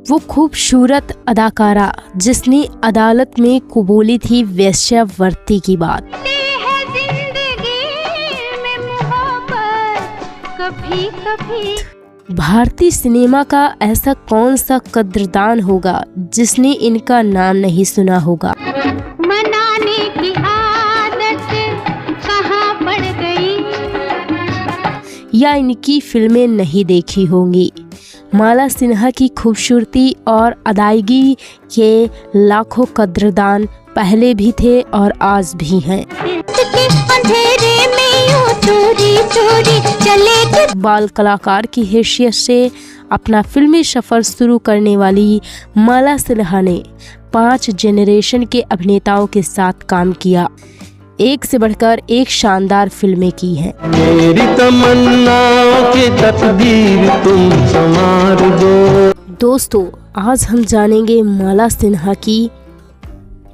वो खूबसूरत अदाकारा जिसने अदालत में कबूली थी वेश्यावृत्ति की बात। भारतीय सिनेमा का ऐसा कौन सा कद्रदान होगा जिसने इनका नाम नहीं सुना होगा। मनाने की आदत कहाँ पड़ गई, या इनकी फिल्में नहीं देखी होंगी। माला सिन्हा की खूबसूरती और अदायगी के लाखों कद्रदान पहले भी थे और आज भी हैं। बाल कलाकार की हैसियत से अपना फिल्मी सफर शुरू करने वाली माला सिन्हा ने 5 जनरेशन के अभिनेताओं के साथ काम किया। एक से बढ़कर एक शानदार फिल्में की हैं। मेरी तमन्ना की तकदीर तुम संवार दो। दोस्तों, आज हम जानेंगे माला सिन्हा की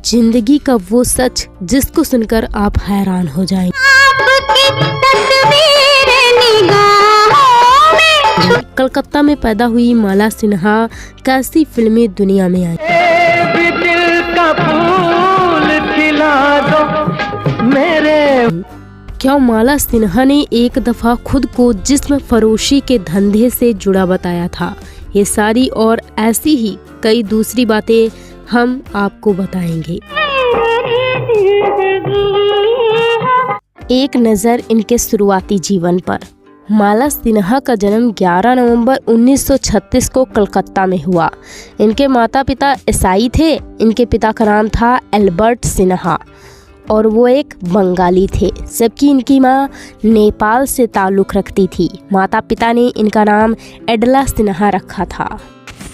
जिंदगी का वो सच जिसको सुनकर आप हैरान हो जाएंगे। कलकत्ता में पैदा हुई माला सिन्हा कैसी फिल्में दुनिया में आई। दिल का फूल खिला दो मेरे। क्या माला सिन्हा ने एक दफा खुद को जिस्म फरोशी के धंधे से जुड़ा बताया था? ये सारी और ऐसी ही कई दूसरी बातें हम आपको बताएंगे। एक नज़र इनके शुरुआती जीवन पर। माला सिन्हा का जन्म 11 नवंबर 1936 को कलकत्ता में हुआ। इनके माता पिता ईसाई थे। इनके पिता का नाम था एल्बर्ट सिन्हा और वो एक बंगाली थे, जबकि इनकी माँ नेपाल से ताल्लुक़ रखती थी। माता पिता ने इनका नाम एडला सिन्हा रखा था।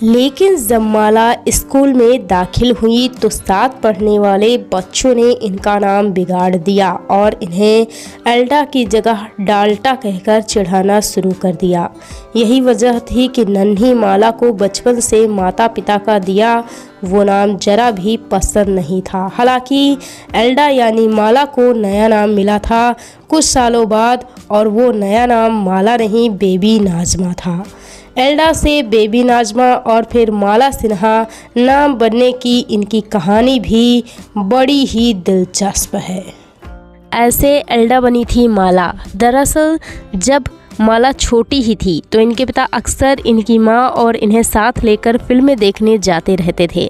लेकिन जब माला स्कूल में दाखिल हुई तो साथ पढ़ने वाले बच्चों ने इनका नाम बिगाड़ दिया और इन्हें एल्डा की जगह डाल्टा कहकर चिढ़ाना शुरू कर दिया। यही वजह थी कि नन्ही माला को बचपन से माता पिता का दिया वो नाम जरा भी पसंद नहीं था। हालांकि एल्डा यानी माला को नया नाम मिला था कुछ सालों बाद, और वो नया नाम माला नहीं बेबी नाज़मा था। एल्डा से बेबी नाज़मा और फिर माला सिन्हा नाम बनने की इनकी कहानी भी बड़ी ही दिलचस्प है। ऐसे एल्डा बनी थी माला। दरअसल जब माला छोटी ही थी तो इनके पिता अक्सर इनकी माँ और इन्हें साथ लेकर फिल्में देखने जाते रहते थे।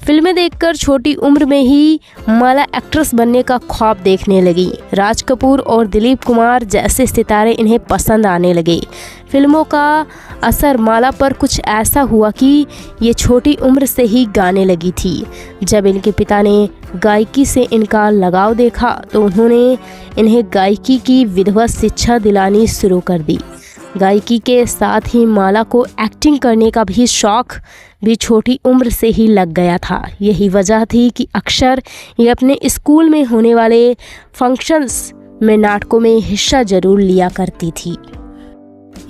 फिल्में देखकर छोटी उम्र में ही माला एक्ट्रेस बनने का ख्वाब देखने लगी। राज कपूर और दिलीप कुमार जैसे सितारे इन्हें पसंद आने लगे। फिल्मों का असर माला पर कुछ ऐसा हुआ कि ये छोटी उम्र से ही गाने लगी थी। जब इनके पिता ने गायकी से इनका लगाव देखा तो उन्होंने इन्हें गायकी की विधिवत शिक्षा दिलानी शुरू कर दी। गायकी के साथ ही माला को एक्टिंग करने का भी शौक भी छोटी उम्र से ही लग गया था। यही वजह थी कि अक्सर ये अपने स्कूल में होने वाले फंक्शंस में नाटकों में हिस्सा जरूर लिया करती थी।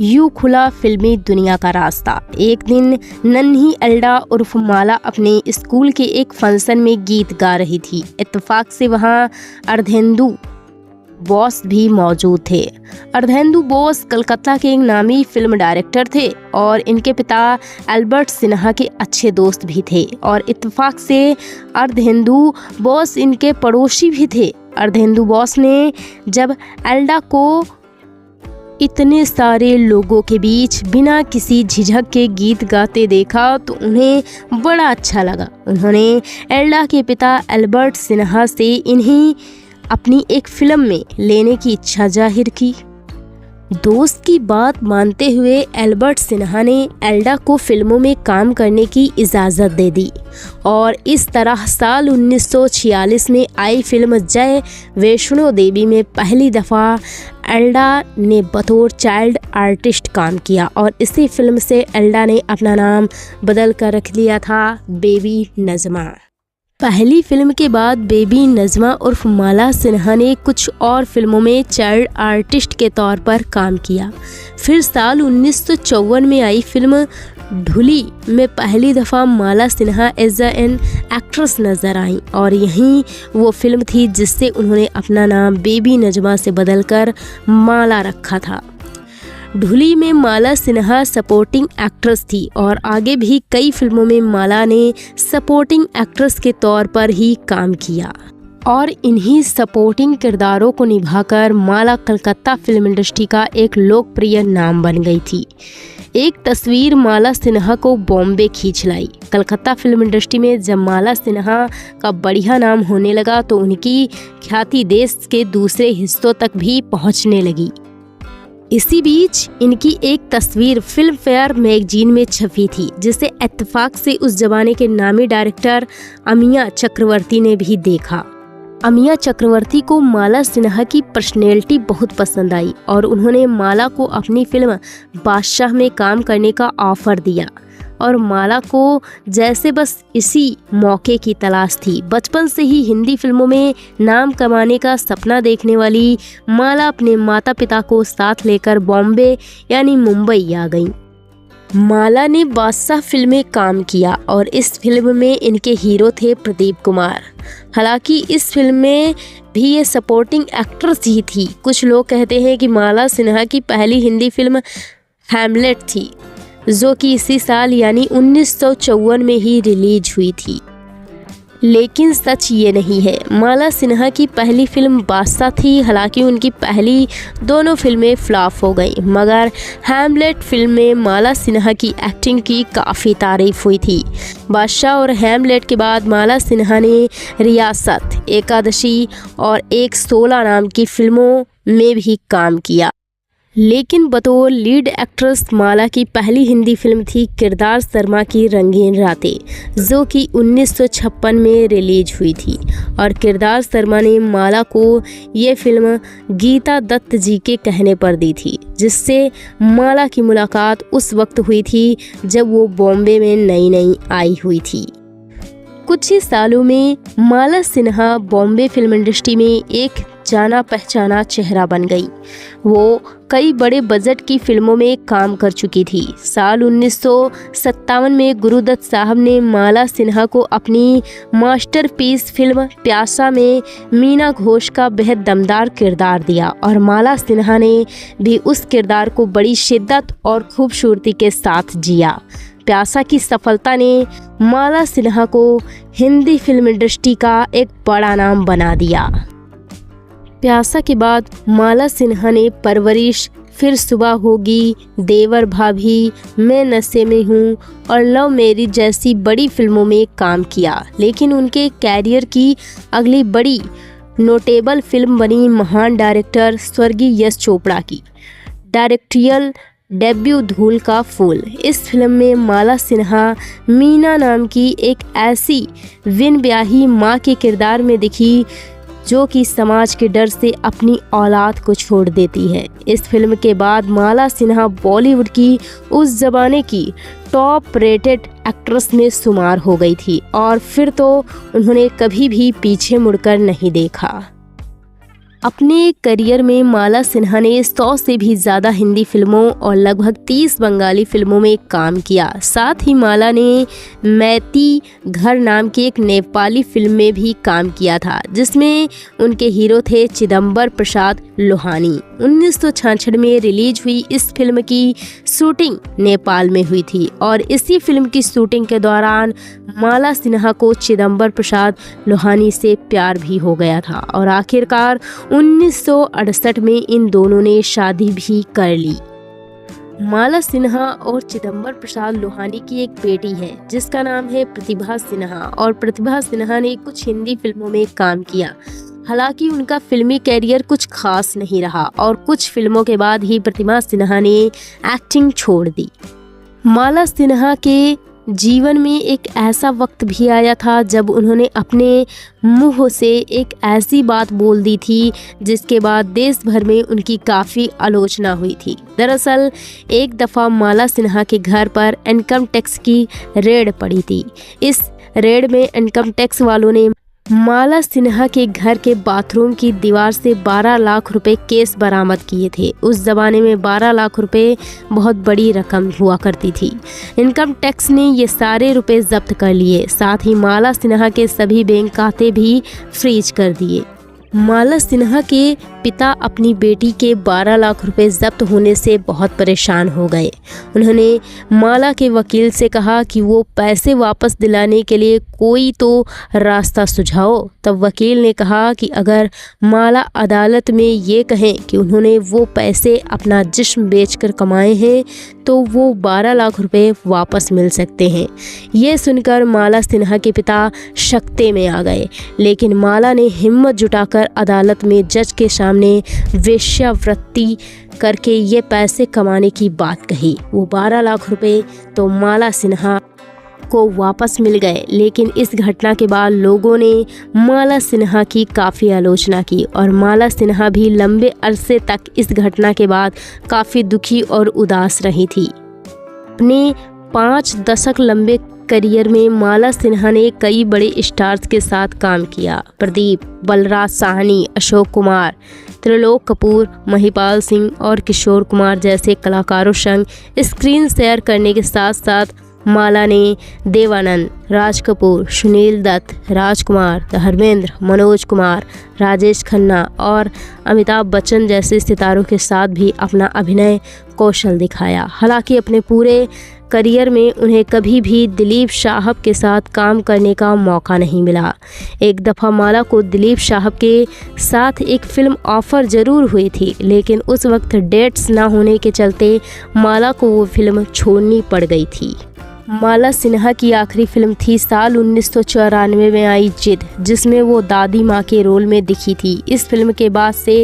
यूँ खुला फिल्मी दुनिया का रास्ता। एक दिन नन्ही एल्डा उर्फ माला अपने स्कूल के एक फंक्शन में गीत गा रही थी। इत्तेफाक से वहाँ अर्धेंदु बोस भी मौजूद थे। अर्धेंदु बोस कलकत्ता के एक नामी फिल्म डायरेक्टर थे और इनके पिता एल्बर्ट सिन्हा के अच्छे दोस्त भी थे, और इत्तेफाक से अर्धेंदु बोस इनके पड़ोसी भी थे। अर्धेंदु बोस ने जब एल्डा को इतने सारे लोगों के बीच बिना किसी झिझक के गीत गाते देखा तो उन्हें बड़ा अच्छा लगा। उन्होंने एल्डा के पिता एल्बर्ट सिन्हा से इन्हें अपनी एक फिल्म में लेने की इच्छा जाहिर की। दोस्त की बात मानते हुए एल्बर्ट सिन्हा ने एल्डा को फिल्मों में काम करने की इजाज़त दे दी और इस तरह साल 1946 में आई फिल्म जय वैष्णो देवी में पहली दफ़ा एल्डा ने बतौर चाइल्ड आर्टिस्ट काम किया और इसी फिल्म से एल्डा ने अपना नाम बदल कर रख लिया था बेबी नज़मा। पहली फिल्म के बाद बेबी नज़मा उर्फ माला सिन्हा ने कुछ और फिल्मों में चाइल्ड आर्टिस्ट के तौर पर काम किया। फिर साल 1954 में आई फिल्म ढुली में पहली दफ़ा Mala Sinha as an actress नज़र आई और यही वो फिल्म थी जिससे उन्होंने अपना नाम बेबी नज़मा से बदलकर माला रखा था। ढुली में माला सिन्हा सपोर्टिंग एक्ट्रेस थी और आगे भी कई फिल्मों में माला ने सपोर्टिंग एक्ट्रेस के तौर पर ही काम किया और इन्हीं सपोर्टिंग किरदारों को निभाकर माला कलकत्ता फिल्म इंडस्ट्री का एक लोकप्रिय नाम बन गई थी। एक तस्वीर माला सिन्हा को बॉम्बे खींच लाई। कलकत्ता फिल्म इंडस्ट्री में जब माला सिन्हा का बढ़िया नाम होने लगा तो उनकी ख्याति देश के दूसरे हिस्सों तक भी पहुंचने लगी। इसी बीच इनकी एक तस्वीर फिल्म फेयर मैगजीन में छपी थी, जिसे इत्तेफाक से उस जमाने के नामी डायरेक्टर अमिया चक्रवर्ती ने भी देखा। अमिया चक्रवर्ती को माला सिन्हा की पर्सनैलिटी बहुत पसंद आई और उन्होंने माला को अपनी फिल्म बादशाह में काम करने का ऑफर दिया और माला को जैसे बस इसी मौके की तलाश थी। बचपन से ही हिंदी फिल्मों में नाम कमाने का सपना देखने वाली माला अपने माता पिता को साथ लेकर बॉम्बे यानी मुंबई आ गईं। माला ने बादशाह फिल्म में काम किया और इस फिल्म में इनके हीरो थे प्रदीप कुमार। हालांकि इस फिल्म में भी ये सपोर्टिंग एक्ट्रेस ही थी। कुछ लोग कहते हैं कि माला सिन्हा की पहली हिंदी फिल्म हैमलेट थी, जो कि इसी साल यानी 1954 में ही रिलीज हुई थी, लेकिन सच ये नहीं है। माला सिन्हा की पहली फिल्म बादशाह थी। हालांकि उनकी पहली दोनों फिल्में फ्लॉप हो गई, मगर हैमलेट फिल्म में माला सिन्हा की एक्टिंग की काफ़ी तारीफ हुई थी। बादशाह और हैमलेट के बाद माला सिन्हा ने रियासत, एकादशी और 116 नाम की फिल्मों में भी काम किया, लेकिन बतौर लीड एक्ट्रेस माला की पहली हिंदी फिल्म थी किरदार शर्मा की रंगीन रातें, जो कि 1956 में रिलीज हुई थी और किरदार शर्मा ने माला को ये फिल्म गीता दत्त जी के कहने पर दी थी, जिससे माला की मुलाकात उस वक्त हुई थी जब वो बॉम्बे में नई नई आई हुई थी। कुछ ही सालों में माला सिन्हा बॉम्बे फिल्म इंडस्ट्री में एक जाना पहचाना चेहरा बन गई। वो कई बड़े बजट की फिल्मों में काम कर चुकी थी। साल 1957 में गुरुदत्त साहब ने माला सिन्हा को अपनी मास्टरपीस फिल्म प्यासा में मीना घोष का बेहद दमदार किरदार दिया और माला सिन्हा ने भी उस किरदार को बड़ी शिद्दत और खूबसूरती के साथ जिया। प्यासा की सफलता ने माला सिन्हा को हिंदी फिल्म इंडस्ट्री का एक बड़ा नाम बना दिया। प्यासा के बाद माला सिन्हा ने परवरिश, फिर सुबह होगी, देवर भाभी, मैं नशे में हूँ और लव मैरिज जैसी बड़ी फिल्मों में काम किया, लेकिन उनके कैरियर की अगली बड़ी नोटेबल फिल्म बनी महान डायरेक्टर स्वर्गीय यश चोपड़ा की डायरेक्टरियल डेब्यू धूल का फूल। इस फिल्म में माला सिन्हा मीना नाम की एक ऐसी विन ब्याही माँ के किरदार में दिखी जो कि समाज के डर से अपनी औलाद को छोड़ देती है। इस फिल्म के बाद माला सिन्हा बॉलीवुड की उस जमाने की टॉप रेटेड एक्ट्रेस में शुमार हो गई थी और फिर तो उन्होंने कभी भी पीछे मुड़कर नहीं देखा। अपने करियर में माला सिन्हा ने 100 से भी ज़्यादा हिंदी फिल्मों और लगभग 30 बंगाली फिल्मों में काम किया। साथ ही माला ने मैती घर नाम की एक नेपाली फिल्म में भी काम किया था, जिसमें उनके हीरो थे चिदम्बर प्रसाद लोहानी। 1966 में रिलीज हुई इस फिल्म की शूटिंग नेपाल में हुई थी और इसी फिल्म की शूटिंग के दौरान माला सिन्हा को चिदम्बर प्रसाद लोहानी से प्यार भी हो गया था और आखिरकार 1968 में इन दोनों ने शादी भी कर ली। माला सिन्हा और चिदम्बर प्रसाद लोहानी की एक बेटी है जिसका नाम है प्रतिभा सिन्हा और प्रतिभा सिन्हा ने कुछ हिंदी फिल्मों में काम किया। हालांकि उनका फिल्मी कैरियर कुछ खास नहीं रहा और कुछ फिल्मों के बाद ही प्रतिभा सिन्हा ने एक्टिंग छोड़ दी। माला सिन्हा के जीवन में एक ऐसा वक्त भी आया था जब उन्होंने अपने मुंह से एक ऐसी बात बोल दी थी जिसके बाद देश भर में उनकी काफ़ी आलोचना हुई थी। दरअसल एक दफ़ा माला सिन्हा के घर पर इनकम टैक्स की रेड पड़ी थी। इस रेड में इनकम टैक्स वालों ने माला सिन्हा के घर के बाथरूम की दीवार से 12 लाख रुपए केस बरामद किए थे। उस ज़माने में 12 लाख रुपए बहुत बड़ी रकम हुआ करती थी। इनकम टैक्स ने ये सारे रुपए जब्त कर लिए, साथ ही माला सिन्हा के सभी बैंक खाते भी फ्रीज कर दिए। माला सिन्हा के पिता अपनी बेटी के 12 लाख रुपए जब्त होने से बहुत परेशान हो गए। उन्होंने माला के वकील से कहा कि वो पैसे वापस दिलाने के लिए कोई तो रास्ता सुझाओ। तब वकील ने कहा कि अगर माला अदालत में ये कहें कि उन्होंने वो पैसे अपना जिस्म बेचकर कमाए हैं तो वो 12 लाख रुपए वापस मिल सकते हैं। ये सुनकर माला सिन्हा के पिता शक्ते में आ गए, लेकिन माला ने हिम्मत जुटाकर अदालत में जज के सामने वेश्यावृत्ति करके ये पैसे कमाने की बात कही। वो 12 लाख रुपए तो माला सिन्हा को वापस मिल गए, लेकिन इस घटना के बाद लोगों ने माला सिन्हा की काफ़ी आलोचना की और माला सिन्हा भी लंबे अरसे तक इस घटना के बाद काफ़ी दुखी और उदास रही थी। अपने 5 दशक लंबे करियर में माला सिन्हा ने कई बड़े स्टार्स के साथ काम किया। प्रदीप, बलराज साहनी, अशोक कुमार, त्रिलोक कपूर, महिपाल सिंह और किशोर कुमार जैसे कलाकारों संग स्क्रीन शेयर करने के साथ साथ माला ने देवानंद, राज कपूर, सुनील दत्त, राजकुमार, धर्मेंद्र, मनोज कुमार, राजेश खन्ना और अमिताभ बच्चन जैसे सितारों के साथ भी अपना अभिनय कौशल दिखाया। हालांकि अपने पूरे करियर में उन्हें कभी भी दिलीप साहब के साथ काम करने का मौका नहीं मिला। एक दफ़ा माला को दिलीप साहब के साथ एक फिल्म ऑफ़र ज़रूर हुई थी, लेकिन उस वक्त डेट्स ना होने के चलते माला को वो फिल्म छोड़नी पड़ गई थी। माला सिन्हा की आखिरी फिल्म थी साल 1994 में आई जिद, जिसमें वो दादी माँ के रोल में दिखी थी। इस फिल्म के बाद से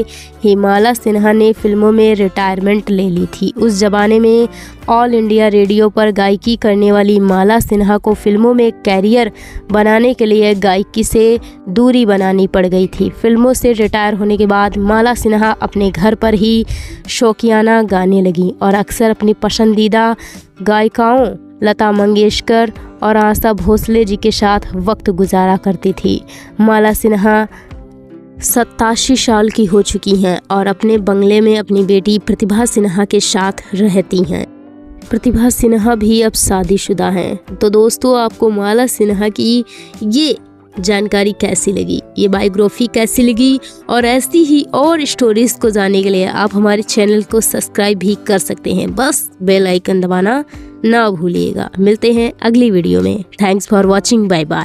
ही माला सिन्हा ने फिल्मों में रिटायरमेंट ले ली थी। उस ज़माने में ऑल इंडिया रेडियो पर गायकी करने वाली माला सिन्हा को फिल्मों में कैरियर बनाने के लिए गायकी से दूरी बनानी पड़ गई थी। फिल्मों से रिटायर होने के बाद माला सिन्हा अपने घर पर ही शौकियाना गाने लगी और अक्सर अपनी पसंदीदा गायिकाओं लता मंगेशकर और आशा भोसले जी के साथ वक्त गुजारा करती थी। माला सिन्हा 87 साल की हो चुकी हैं और अपने बंगले में अपनी बेटी प्रतिभा सिन्हा के साथ रहती हैं। प्रतिभा सिन्हा भी अब शादीशुदा हैं। तो दोस्तों, आपको माला सिन्हा की ये जानकारी कैसी लगी, ये बायोग्राफी कैसी लगी, और ऐसी ही और स्टोरीज को जानने के लिए आप हमारे चैनल को सब्सक्राइब भी कर सकते हैं। बस बेल आइकन दबाना ना भूलिएगा। मिलते हैं अगली वीडियो में। Thanks for watching. Bye bye.